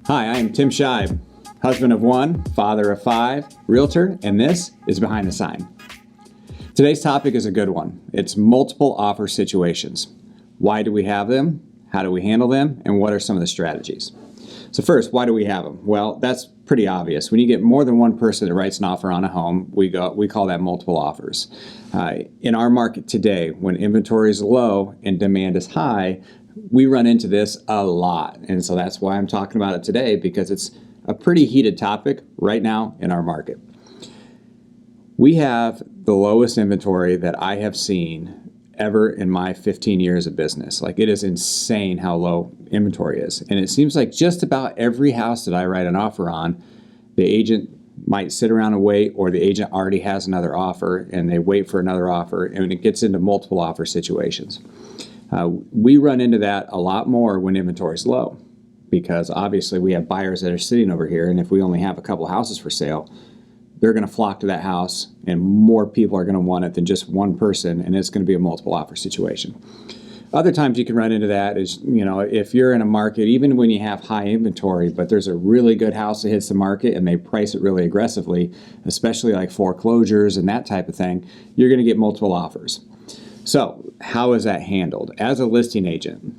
Hi, I am Tim Scheib, husband of one, father of five, realtor, and this is Behind the Sign. Today's topic is a good one. It's multiple offer situations. Why do we have them? How do we handle them? And what are some of the strategies? So first, why do we have them? Well, that's pretty obvious. When you get more than one person that writes an offer on a home, we call that multiple offers. In our market today, when inventory is low and demand is high, we run into this a lot. And so that's why I'm talking about it today, because it's a pretty heated topic right now in our market. We have the lowest inventory that I have seen ever in my 15 years of business. Like, it is insane how low inventory is. And it seems like just about every house that I write an offer on, the agent might sit around and wait, or the agent already has another offer and they wait for another offer, and it gets into multiple offer situations. We run into that a lot more when inventory is low, because obviously we have buyers that are sitting over here, and if we only have a couple houses for sale, they're going to flock to that house, and more people are going to want it than just one person, and it's going to be a multiple offer situation. Other times you can run into that is, if you're in a market, even when you have high inventory, but there's a really good house that hits the market and they price it really aggressively, especially like foreclosures and that type of thing, you're going to get multiple offers. So how is that handled? As a listing agent,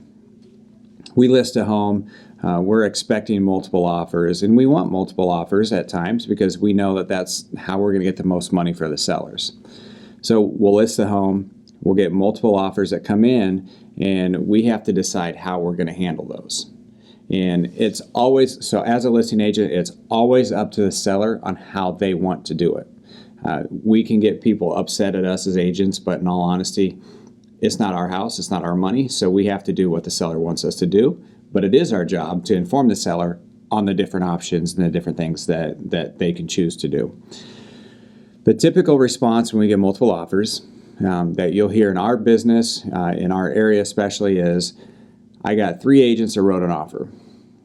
we list a home, we're expecting multiple offers, and we want multiple offers at times because we know that that's how we're going to get the most money for the sellers. So we'll list the home, we'll get multiple offers that come in, and we have to decide how we're going to handle those. And it's always, so as a listing agent, it's always up to the seller on how they want to do it. We can get people upset at us as agents, but in all honesty, it's not our house, it's not our money, so we have to do what the seller wants us to do. But it is our job to inform the seller on the different options and the different things that they can choose to do. The typical response when we get multiple offers that you'll hear in our business, in our area especially, is, I got 3 agents that wrote an offer.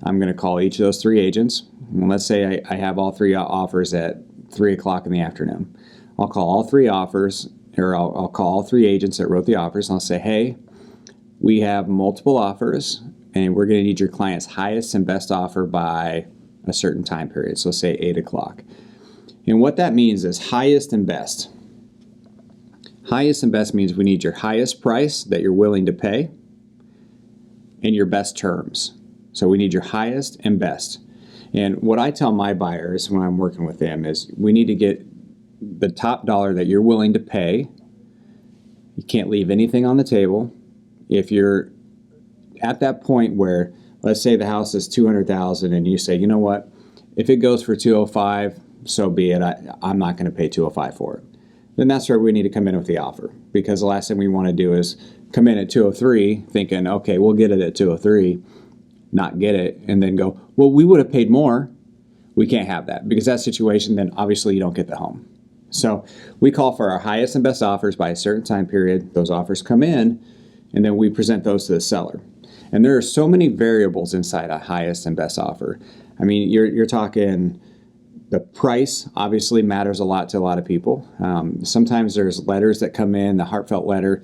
I'm going to call each of those 3 agents. And let's say I have all 3 offers at 3 o'clock in the afternoon. I'll call all 3 offers, or I'll call all 3 agents that wrote the offers, and I'll say, hey, we have multiple offers, and we're going to need your client's highest and best offer by a certain time period. So say 8 o'clock. And what that means is highest and best. Highest and best means we need your highest price that you're willing to pay and your best terms. So we need your highest and best. And what I tell my buyers when I'm working with them is, we need to get the top dollar that you're willing to pay. You can't leave anything on the table. If you're at that point where, let's say the house is $200,000 and you say, you know what, if it goes for $205, so be it. I'm not going to pay $205 for it. Then that's where we need to come in with the offer, because the last thing we want to do is come in at $203 thinking, okay, we'll get it at $203, not get it, and then go, well, we would have paid more. We can't have that, because that situation, then obviously you don't get the home. So we call for our highest and best offers by a certain time period. Those offers come in, and then we present those to the seller. And there are so many variables inside a highest and best offer. I mean, you're talking, the price obviously matters a lot to a lot of people. Sometimes there's letters that come in, the heartfelt letter.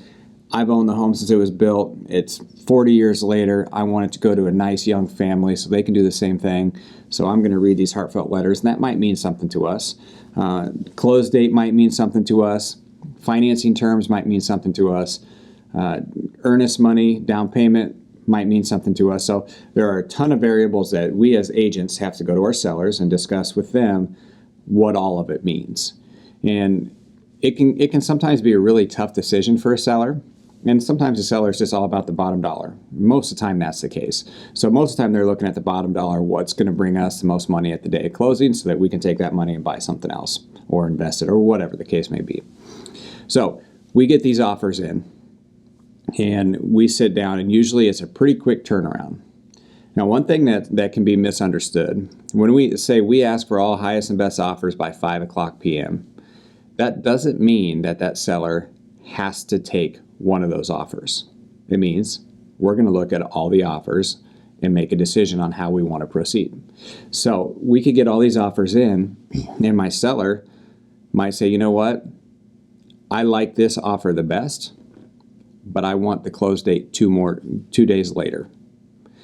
I've owned the home since it was built. It's 40 years later. I want it to go to a nice young family so they can do the same thing. So I'm going to read these heartfelt letters, and that might mean something to us. Close date might mean something to us. Financing terms might mean something to us. Earnest money, down payment might mean something to us. So there are a ton of variables that we as agents have to go to our sellers and discuss with them what all of it means. And it can sometimes be a really tough decision for a seller. And sometimes the seller is just all about the bottom dollar. Most of the time that's the case. So most of the time they're looking at the bottom dollar, what's going to bring us the most money at the day of closing, so that we can take that money and buy something else or invest it or whatever the case may be. So we get these offers in and we sit down, and usually it's a pretty quick turnaround. Now, one thing that can be misunderstood, when we say we ask for all highest and best offers by 5 o'clock p.m., that doesn't mean that seller has to take one of those offers. It means we're going to look at all the offers and make a decision on how we want to proceed. So we could get all these offers in, and my seller might say, you know what, I like this offer the best, but I want the close date 2 days later.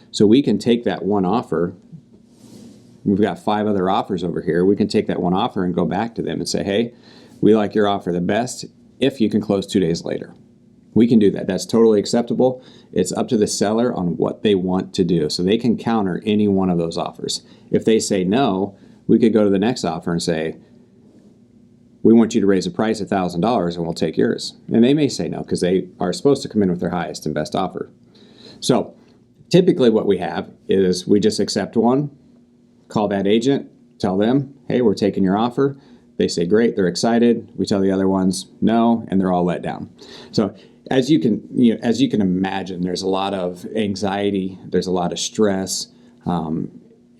So we can take that one offer we've got 5 other offers over here. We can take that one offer and go back to them and say, hey, we like your offer the best if you can close 2 days later. We can do that. That's totally acceptable. It's up to the seller on what they want to do. So they can counter any one of those offers. If they say no, we could go to the next offer and say, we want you to raise the price $1,000 and we'll take yours. And they may say no because they are supposed to come in with their highest and best offer. So typically what we have is we just accept one, call that agent, tell them, hey, we're taking your offer. They say great, they're excited. We tell the other ones no, and they're all let down. So as you can imagine, there's a lot of anxiety, there's a lot of stress.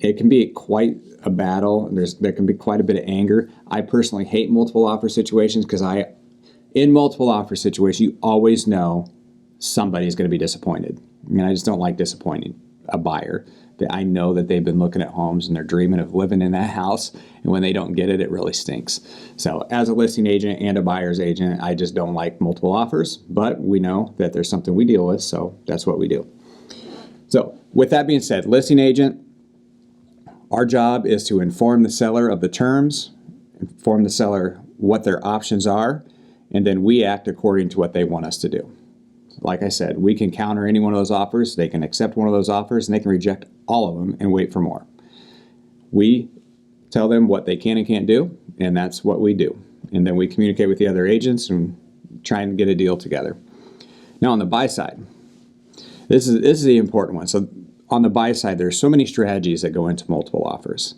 It can be quite a battle. There can be quite a bit of anger. I personally hate multiple offer situations because in multiple offer situations, you always know somebody's going to be disappointed. I mean, I just don't like disappointing a buyer. I know that they've been looking at homes and they're dreaming of living in that house, and when they don't get it, it really stinks. So as a listing agent and a buyer's agent, I just don't like multiple offers, but we know that there's something we deal with, so that's what we do. So with that being said, listing agent, our job is to inform the seller of the terms, inform the seller what their options are, and then we act according to what they want us to do. Like I said, we can counter any one of those offers, they can accept one of those offers, and they can reject all of them and wait for more. We tell them what they can and can't do, and that's what we do. And then we communicate with the other agents and try and get a deal together. Now on the buy side, this is the important one. So on the buy side, there's so many strategies that go into multiple offers.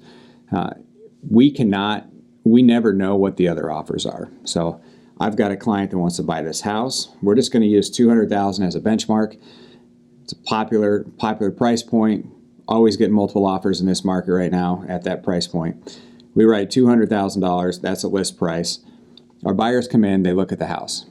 We never know what the other offers are. So I've got a client that wants to buy this house. We're just going to use $200,000 as a benchmark. It's a popular price point. Always getting multiple offers in this market right now at that price point. We write $200,000. That's a list price. Our buyers come in. They look at the house.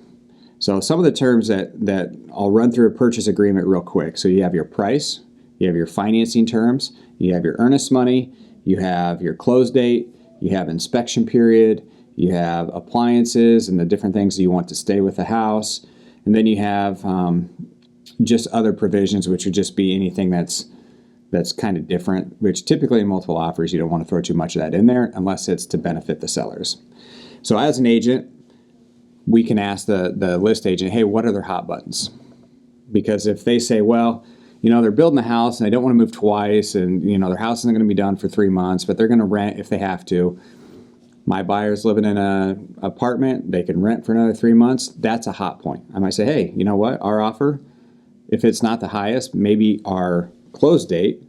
So some of the terms that I'll run through a purchase agreement real quick. So you have your price, you have your financing terms, you have your earnest money, you have your close date, you have inspection period, you have appliances and the different things that you want to stay with the house. And then you have just other provisions, which would just be anything that's kind of different, which typically in multiple offers, you don't want to throw too much of that in there unless it's to benefit the sellers. So as an agent, we can ask the list agent, hey, what are their hot buttons? Because if they say, well, they're building the house and they don't want to move twice and, their house isn't going to be done for 3 months, but they're going to rent if they have to. My buyer's living in an apartment, they can rent for another 3 months. That's a hot point. I might say, hey, you know what? Our offer, if it's not the highest, maybe our close date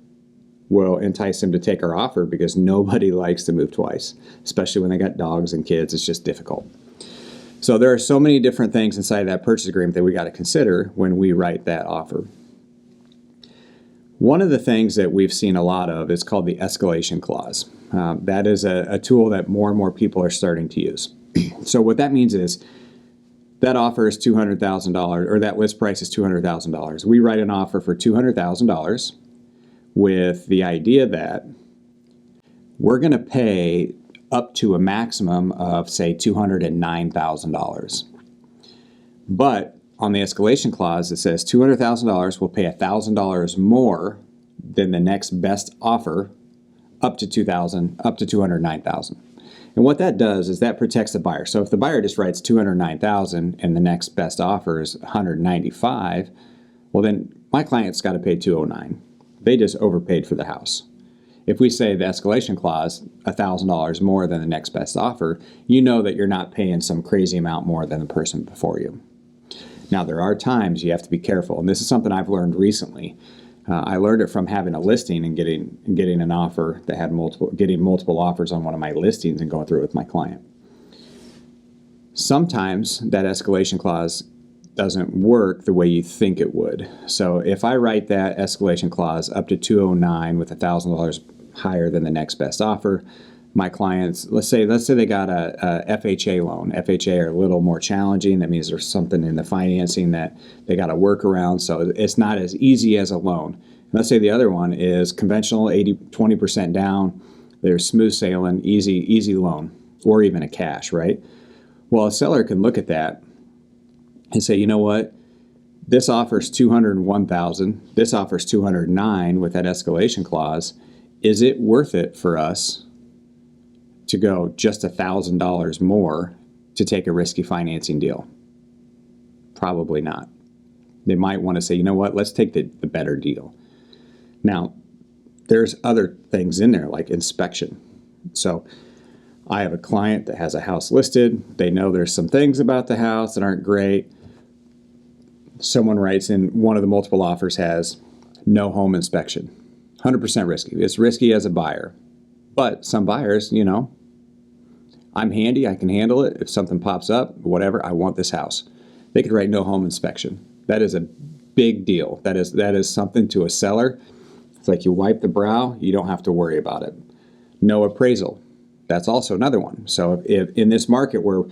will entice them to take our offer because nobody likes to move twice, especially when they got dogs and kids. It's just difficult. So there are so many different things inside of that purchase agreement that we got to consider when we write that offer. One of the things that we've seen a lot of is called the escalation clause. That is a tool that more and more people are starting to use. So what that means is that offer is $200,000, or that list price is $200,000. We write an offer for $200,000 with the idea that we're going to pay up to a maximum of, say, $209,000. But on the escalation clause, it says $200,000 will pay $1,000 more than the next best offer up to $209,000. And what that does is that protects the buyer. So if the buyer just writes $209,000 and the next best offer is $195,000, well then my client's got to pay $209,000. They just overpaid for the house. If we say the escalation clause, $1,000 more than the next best offer, you know that you're not paying some crazy amount more than the person before you. Now, there are times you have to be careful, and this is something I've learned recently. I learned it from having a listing and getting an offer that had multiple offers on one of my listings and going through it with my client. Sometimes that escalation clause doesn't work the way you think it would. So if I write that escalation clause up to $209,000 with $1,000 higher than the next best offer, my clients, let's say they got a FHA loan. FHA are a little more challenging. That means there's something in the financing that they got to work around, so it's not as easy as a loan. Let's say the other one is conventional, 20% down. They're smooth sailing, easy loan, or even a cash, right? Well, a seller can look at that and say, you know what? This offers $201,000. This offers $209,000 with that escalation clause. is it worth it for us to go just $1,000 more to take a risky financing deal? Probably not. They might want to say, you know what, let's take the better deal. Now, there's other things in there like inspection. So I have a client that has a house listed. They know there's some things about the house that aren't great. Someone writes in, one of the multiple offers has no home inspection. 100% risky. It's risky as a buyer. But some buyers, you know, I'm handy, I can handle it. If something pops up, whatever, I want this house. They could write no home inspection. That is a big deal. That is something to a seller. It's like you wipe the brow, you don't have to worry about it. No appraisal. That's also another one. So if in this market where,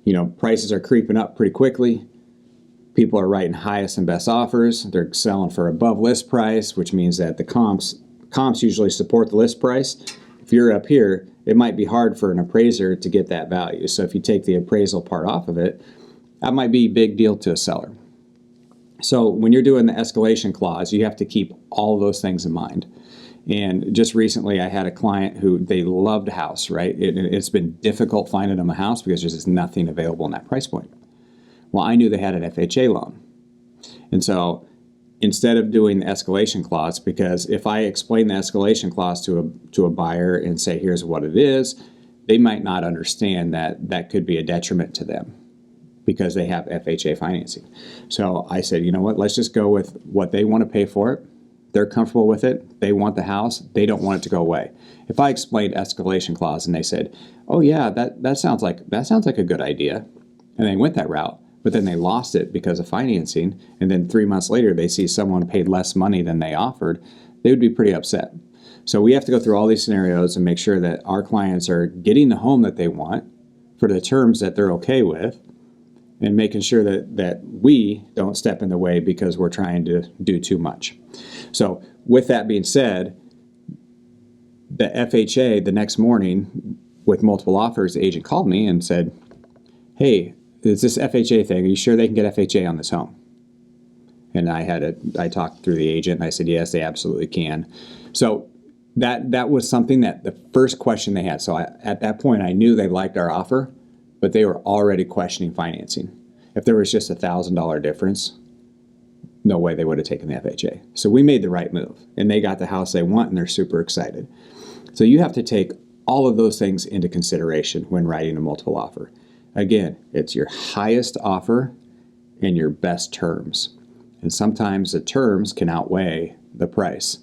you know, prices are creeping up pretty quickly, people are writing highest and best offers, they're selling for above list price, which means that the comps usually support the list price. If you're up here, it might be hard for an appraiser to get that value. So if you take the appraisal part off of it, that might be a big deal to a seller. So when you're doing the escalation clause, you have to keep all of those things in mind. And just recently I had a client who they loved a house, right? It's been difficult finding them a house because there's just nothing available in that price point. Well, I knew they had an FHA loan. And so instead of doing the escalation clause, because if I explain the escalation clause to a buyer and say, here's what it is, they might not understand that that could be a detriment to them because they have FHA financing. So I said, you know what, let's just go with what they want to pay for it. They're comfortable with it. They want the house. They don't want it to go away. If I explained escalation clause and they said, oh yeah, that sounds like a good idea, and they went that route, but then they lost it because of financing, and then 3 months later they see someone paid less money than they offered, they would be pretty upset. So we have to go through all these scenarios and make sure that our clients are getting the home that they want for the terms that they're okay with, and making sure that we don't step in the way because we're trying to do too much. So with that being said, the FHA the next morning with multiple offers, the agent called me and said, hey, it's this FHA thing. Are you sure they can get FHA on this home? And I talked through the agent and I said, yes, they absolutely can. So that was something that the first question they had. So at that point, I knew they liked our offer, but they were already questioning financing. If there was just $1,000 difference, no way they would have taken the FHA. So we made the right move and they got the house they want and they're super excited. So you have to take all of those things into consideration when writing a multiple offer. Again, it's your highest offer and your best terms. And sometimes the terms can outweigh the price.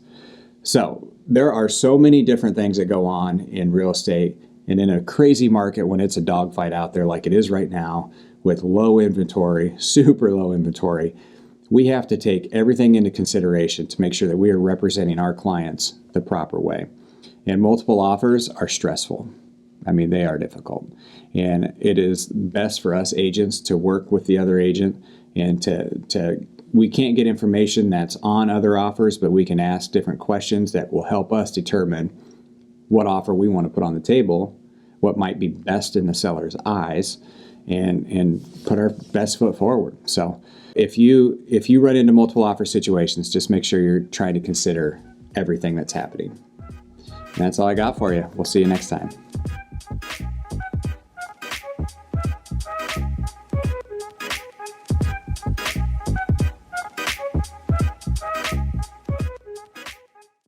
So there are so many different things that go on in real estate, and in a crazy market when it's a dogfight out there like it is right now with low inventory, super low inventory, we have to take everything into consideration to make sure that we are representing our clients the proper way. And multiple offers are stressful. I mean, they are difficult. And it is best for us agents to work with the other agent and we can't get information that's on other offers, but we can ask different questions that will help us determine what offer we want to put on the table, what might be best in the seller's eyes, and put our best foot forward. So if you run into multiple offer situations, just make sure you're trying to consider everything that's happening. And that's all I got for you. We'll see you next time.